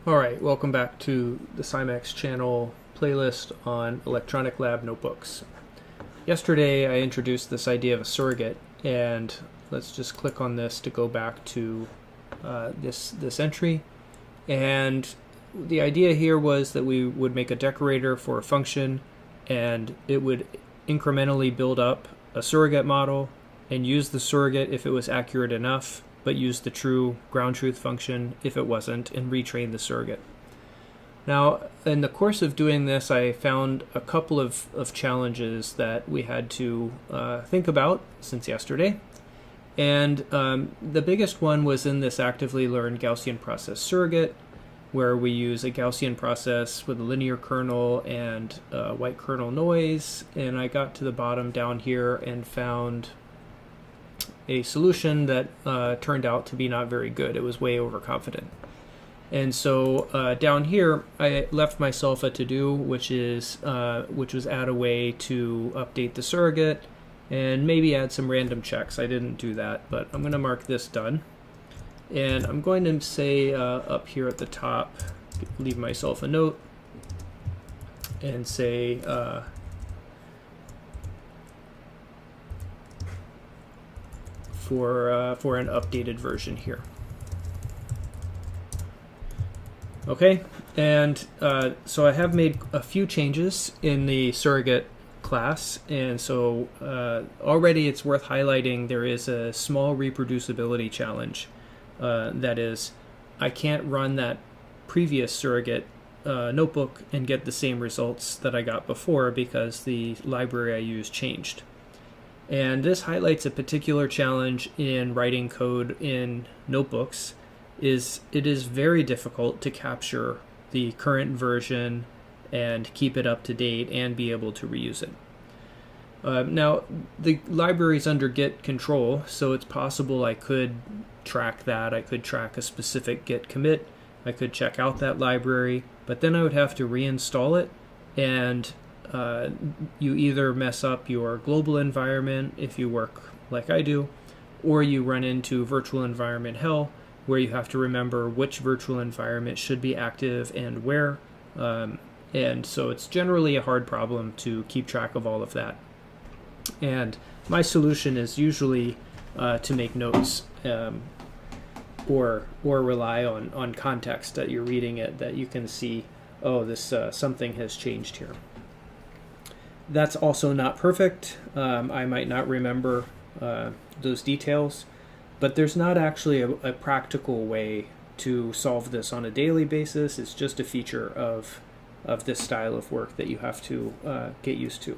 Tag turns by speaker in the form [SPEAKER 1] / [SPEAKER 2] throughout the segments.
[SPEAKER 1] Alright, welcome back to the SciMax channel playlist on electronic lab notebooks. Yesterday I introduced this idea of a surrogate, and let's just click on this to go back to this entry. And the idea here was that we would make a decorator for a function, and it would incrementally build up a surrogate model and use the surrogate if it was accurate enough, but use the true ground truth function if it wasn't, and retrain the surrogate. Now, in the course of doing this, I found a couple of challenges that we had to think about since yesterday. And the biggest one was in this actively learned Gaussian process surrogate, where we use a Gaussian process with a linear kernel and white kernel noise. And I got to the bottom down here and found a solution that turned out to be not very good. It was way overconfident. And so down here, I left myself a to-do, which was add a way to update the surrogate and maybe add some random checks. I didn't do that, but I'm going to mark this done. And I'm going to say up here at the top, leave myself a note and say for an updated version here. Okay, and so I have made a few changes in the surrogate class, and so already it's worth highlighting there is a small reproducibility challenge. That is, I can't run that previous surrogate notebook and get the same results that I got before because the library I used changed. And this highlights a particular challenge in writing code in notebooks. It is very difficult to capture the current version and keep it up to date and be able to reuse it. Now, the library's under Git control, so it's possible I could track that. I could track a specific Git commit. I could check out that library, but then I would have to reinstall it, and you either mess up your global environment if you work like I do, or you run into virtual environment hell, where you have to remember which virtual environment should be active and where. And so it's generally a hard problem to keep track of all of that. And my solution is usually to make notes or rely on context that you're reading it, that you can see, oh, this something has changed here. That's also not perfect. I might not remember those details, but there's not actually a practical way to solve this on a daily basis. It's just a feature of this style of work that you have to get used to.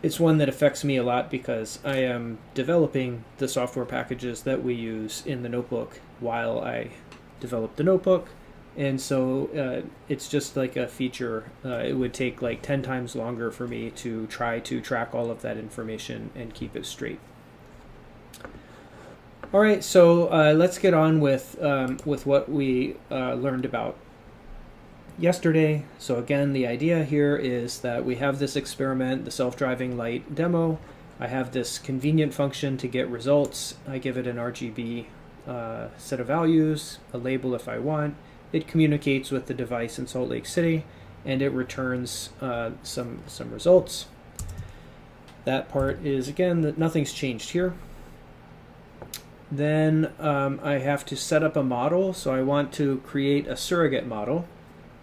[SPEAKER 1] It's one that affects me a lot because I am developing the software packages that we use in the notebook while I develop the notebook. And so it's just like a feature. It would take like 10 times longer for me to try to track all of that information and keep it straight. All right, so let's get on with what we learned about yesterday. So again, the idea here is that we have this experiment, the self-driving light demo. I have this convenient function to get results. I give it an RGB set of values, a label if I want. It communicates with the device in Salt Lake City, and it returns some results. That part is, again, that nothing's changed here. Then I have to set up a model, so I want to create a surrogate model.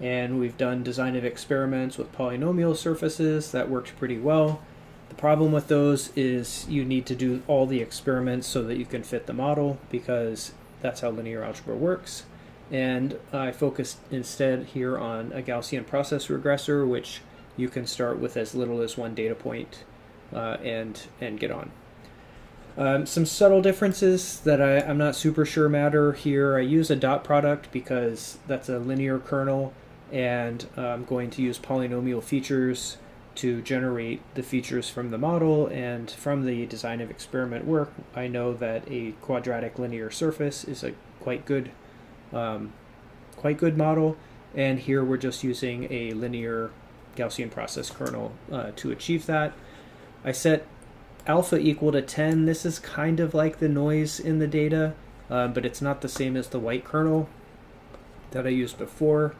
[SPEAKER 1] And we've done design of experiments with polynomial surfaces. That worked pretty well. The problem with those is you need to do all the experiments so that you can fit the model, because that's how linear algebra works. And I focused instead here on a Gaussian process regressor, which you can start with as little as one data point and get on. Some subtle differences that I'm not super sure matter here. I use a dot product because that's a linear kernel, and I'm going to use polynomial features to generate the features from the model. And from the design of experiment work, I know that a quadratic linear surface is a quite good model. And here we're just using a linear Gaussian process kernel to achieve that. I set alpha equal to 10. This is kind of like the noise in the data, but it's not the same as the white kernel. that I used before.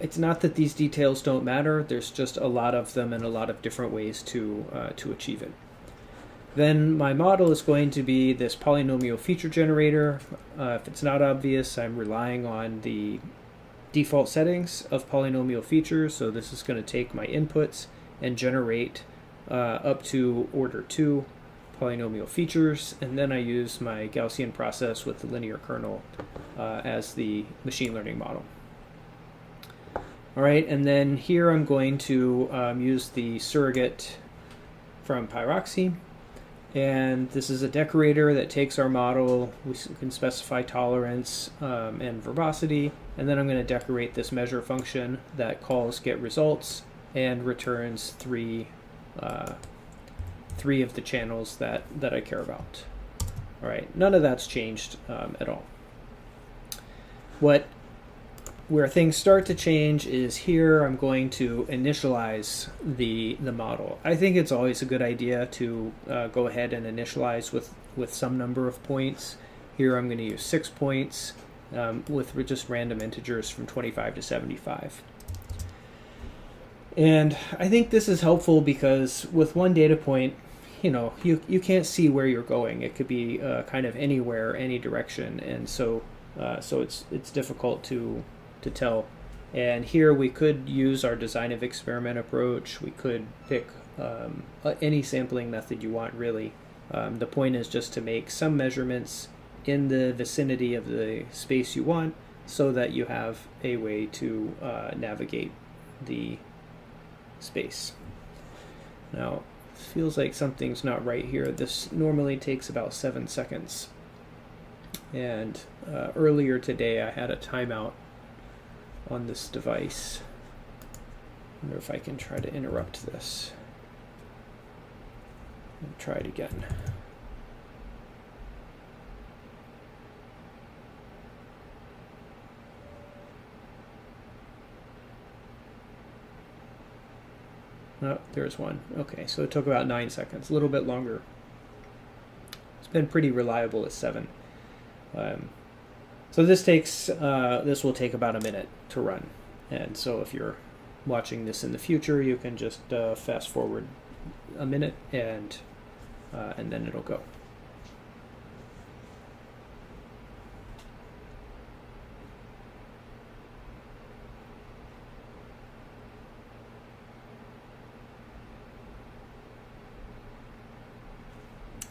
[SPEAKER 1] It's not that these details don't matter, there's just a lot of them and a lot of different ways to achieve it. Then my model is going to be this polynomial feature generator. If it's not obvious, I'm relying on the default settings of polynomial features. So this is going to take my inputs and generate up to order 2 polynomial features, and then I use my Gaussian process with the linear kernel as the machine learning model. All right, and then here I'm going to use the surrogate from Pyroxy, and this is a decorator that takes our model. We can specify tolerance and verbosity, and then I'm going to decorate this measure function that calls getResults and returns three of the channels that I care about. All right, none of that's changed at all. Where things start to change is here. I'm going to initialize the model. I think it's always a good idea to go ahead and initialize with some number of points. Here I'm going to use 6 points with just random integers from 25 to 75. And I think this is helpful because with one data point, you can't see where you're going. It could be kind of anywhere, any direction, and so it's difficult to tell. And here we could use our design of experiment approach. We could pick any sampling method you want, really. The point is just to make some measurements in the vicinity of the space you want so that you have a way to navigate the space. Now, it feels like something's not right here. This normally takes about 7 seconds. And earlier today I had a timeout on this device. I wonder if I can try to interrupt this. And try it again. Oh, there's one. Okay, so it took about 9 seconds, a little bit longer. It's been pretty reliable at 7. So this will take about a minute to run, and so if you're watching this in the future, you can just fast forward a minute, and then it'll go.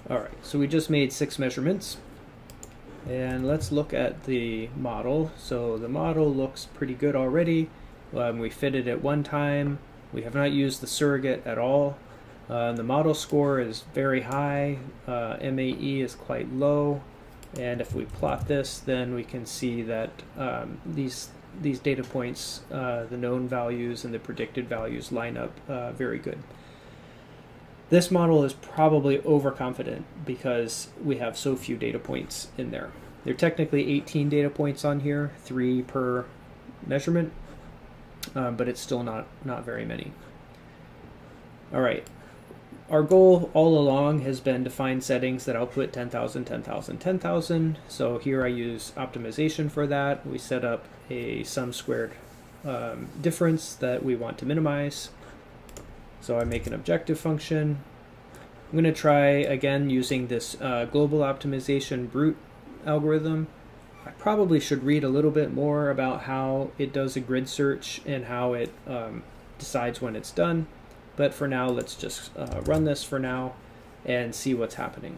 [SPEAKER 1] All right, so we just made 6 measurements. And let's look at the model. So the model looks pretty good already. We fitted it one time. We have not used the surrogate at all. The model score is very high. MAE is quite low. And if we plot this, then we can see that these data points, the known values and the predicted values, line up very good. This model is probably overconfident because we have so few data points in there. There are technically 18 data points on here, 3 per measurement, but it's still not very many. All right, our goal all along has been to find settings that output 10,000, 10,000, 10,000. So here I use optimization for that. We set up a sum squared difference that we want to minimize. So I make an objective function. I'm going to try again using this global optimization brute algorithm. I probably should read a little bit more about how it does a grid search and how it decides when it's done. But for now, let's just run this for now and see what's happening.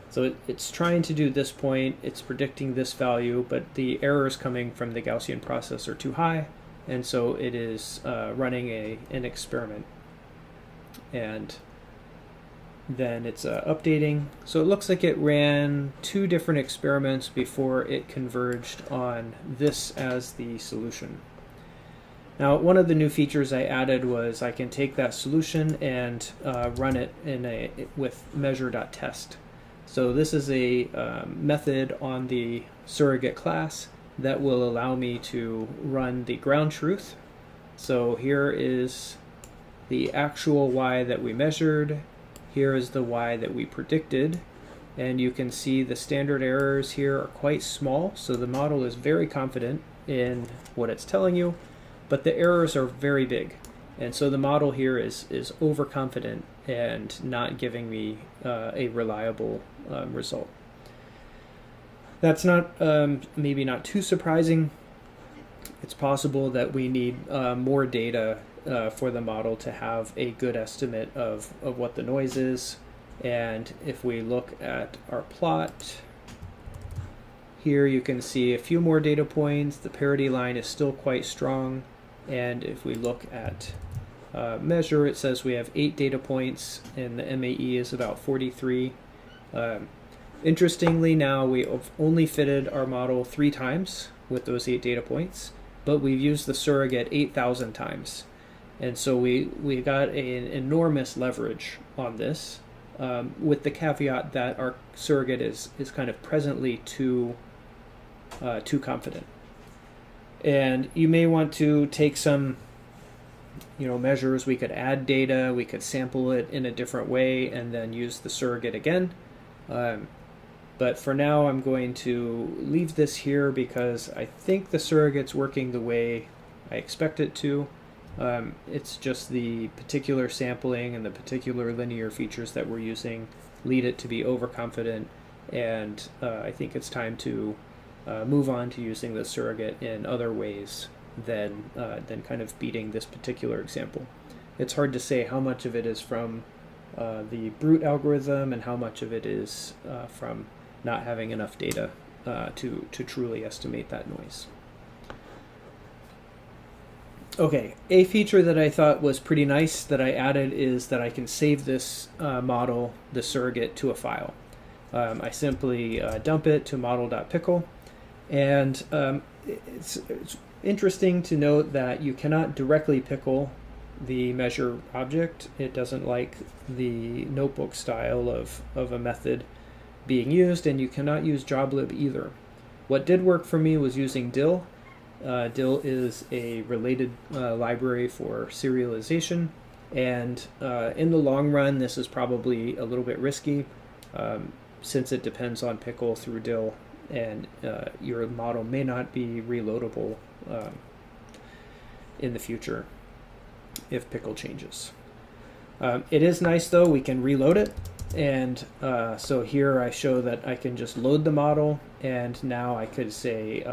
[SPEAKER 1] So it's trying to do this point, it's predicting this value, but the errors coming from the Gaussian process are too high, and so it is running an experiment. And then it's updating. So it looks like it ran 2 different experiments before it converged on this as the solution. Now, one of the new features I added was I can take that solution and run it with measure.test. So this is a method on the surrogate class that will allow me to run the ground truth. So here is the actual y that we measured. Here is the y that we predicted. and you can see the standard errors here are quite small, so the model is very confident in what it's telling you, but the errors are very big. And so the model here is overconfident and not giving me a reliable result. That's not maybe not too surprising. It's possible that we need more data for the model to have a good estimate of what the noise is. And if we look at our plot, here you can see a few more data points. The parity line is still quite strong. And if we look at measure, it says we have 8 data points and the MAE is about 43. Interestingly, now we've only fitted our model 3 times with those 8 data points, but we've used the surrogate 8,000 times. And so we got an enormous leverage on this, with the caveat that our surrogate is kind of presently too confident. And you may want to take some measures. We could add data, we could sample it in a different way, and then use the surrogate again. But for now, I'm going to leave this here because I think the surrogate's working the way I expect it to. It's just the particular sampling and the particular linear features that we're using lead it to be overconfident, and I think it's time to move on to using the surrogate in other ways than kind of beating this particular example. It's hard to say how much of it is from the brute algorithm and how much of it is from not having enough data to truly estimate that noise. Okay, a feature that I thought was pretty nice that I added is that I can save this model, the surrogate, to a file. I simply dump it to model.pickle, and it's interesting to note that you cannot directly pickle the measure object. It doesn't like the notebook style of a method being used, and you cannot use joblib either. What did work for me was using DIL. DIL is a related library for serialization, and in the long run this is probably a little bit risky since it depends on pickle through DIL, and your model may not be reloadable in the future if pickle changes. It is nice though, we can reload it, and so here I show that I can just load the model, and now I could say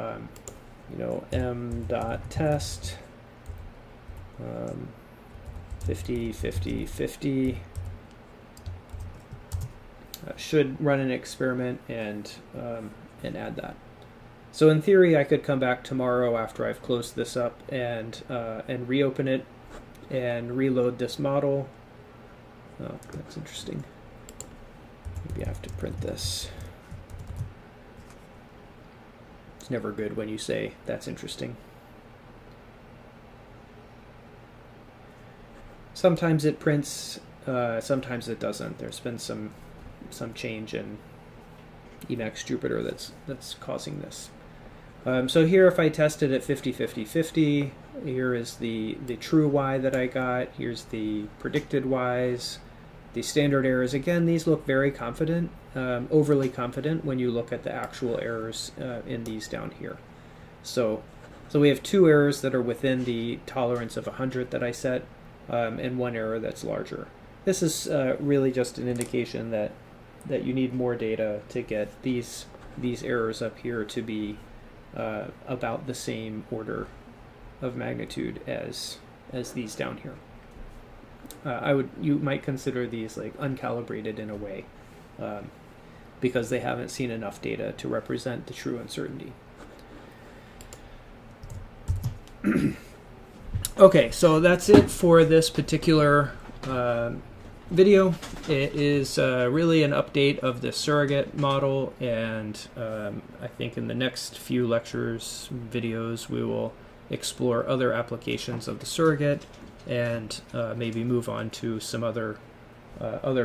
[SPEAKER 1] m.test 50 50 50 should run an experiment and add that. So in theory I could come back tomorrow after I've closed this up and reopen it and reload this model. Oh, that's interesting. Maybe I have to print this. It's never good when you say that's interesting. Sometimes it prints, sometimes it doesn't. There's been some change in Emacs Jupyter that's causing this. So here, if I tested at 50 50 50, here is the true Y that I got. Here's the predicted Ys. The standard errors, again, these look very confident, overly confident when you look at the actual errors in these down here. So we have 2 errors that are within the tolerance of 100 that I set, and 1 error that's larger. This is really just an indication that you need more data to get these errors up here to be about the same order of magnitude as these down here. You might consider these like uncalibrated in a way, because they haven't seen enough data to represent the true uncertainty. Okay, so that's it for this particular video. It is really an update of the surrogate model, and I think in the next few lectures, videos, we will explore other applications of the surrogate and maybe move on to some other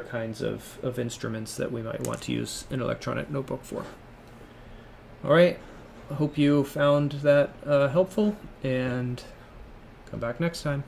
[SPEAKER 1] kinds of instruments that we might want to use an electronic notebook for. All right, I hope you found that helpful, and come back next time.